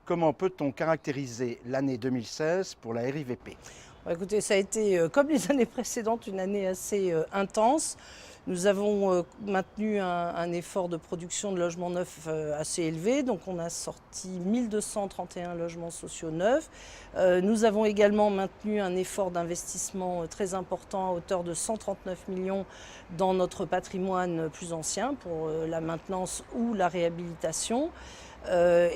Comment peut-on caractériser l'année 2016 pour la RIVP? Écoutez, ça a été, comme les années précédentes, une année assez intense. Nous avons maintenu un effort de production de logements neufs assez élevé. Donc on a sorti 1231 logements sociaux neufs. Nous avons également maintenu un effort d'investissement très important à hauteur de 139 millions dans notre patrimoine plus ancien pour la maintenance ou la réhabilitation.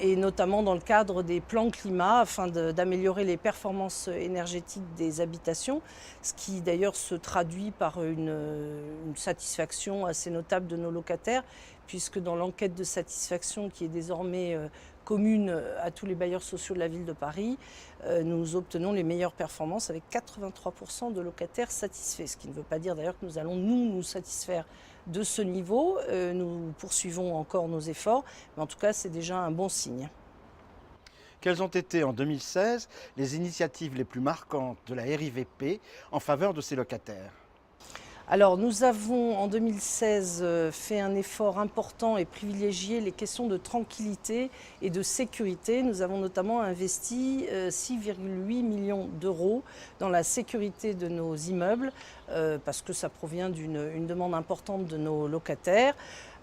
Et notamment dans le cadre des plans climat afin d'améliorer les performances énergétiques des habitations, ce qui d'ailleurs se traduit par une satisfaction assez notable de nos locataires, puisque dans l'enquête de satisfaction qui est désormais commune à tous les bailleurs sociaux de la ville de Paris, nous obtenons les meilleures performances avec 83% de locataires satisfaits, ce qui ne veut pas dire d'ailleurs que nous allons nous satisfaire de ce niveau. Nous poursuivons encore nos efforts, mais en tout cas c'est déjà un bon signe. Quelles ont été en 2016 les initiatives les plus marquantes de la RIVP en faveur de ses locataires? Alors nous avons en 2016 fait un effort important et privilégié les questions de tranquillité et de sécurité. Nous avons notamment investi 6,8 millions d'euros dans la sécurité de nos immeubles parce que ça provient d'une demande importante de nos locataires.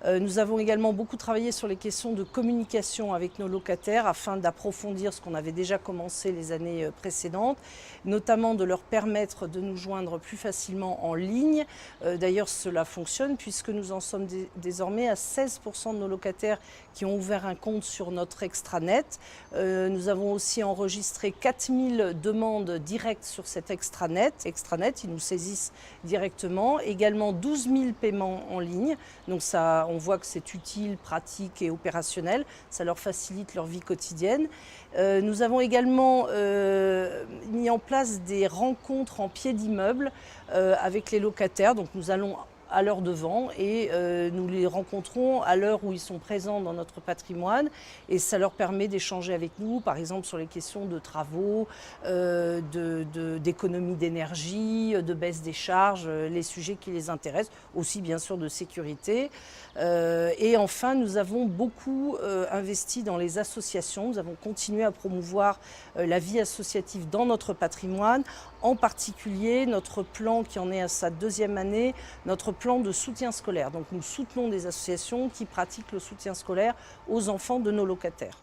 Nous avons également beaucoup travaillé sur les questions de communication avec nos locataires afin d'approfondir ce qu'on avait déjà commencé les années précédentes, notamment de leur permettre de nous joindre plus facilement en ligne. D'ailleurs, cela fonctionne puisque nous en sommes désormais à 16% de nos locataires qui ont ouvert un compte sur notre extranet. Nous avons aussi enregistré 4000 demandes directes sur cet extranet. Ils nous saisissent directement. Également 12 000 paiements en ligne. Donc ça, on voit que c'est utile, pratique et opérationnel. Ça leur facilite leur vie quotidienne. Nous avons également mis en place des rencontres en pied d'immeuble avec les locataires. Donc nous allons à leur devant et nous les rencontrons à l'heure où ils sont présents dans notre patrimoine et ça leur permet d'échanger avec nous, par exemple sur les questions de travaux, d'économie d'énergie, de baisse des charges, les sujets qui les intéressent, aussi bien sûr de sécurité. Et enfin, nous avons beaucoup investi dans les associations. Nous avons continué à promouvoir la vie associative dans notre patrimoine, en particulier notre plan qui en est à sa deuxième année, notre plan de soutien scolaire. Donc nous soutenons des associations qui pratiquent le soutien scolaire aux enfants de nos locataires.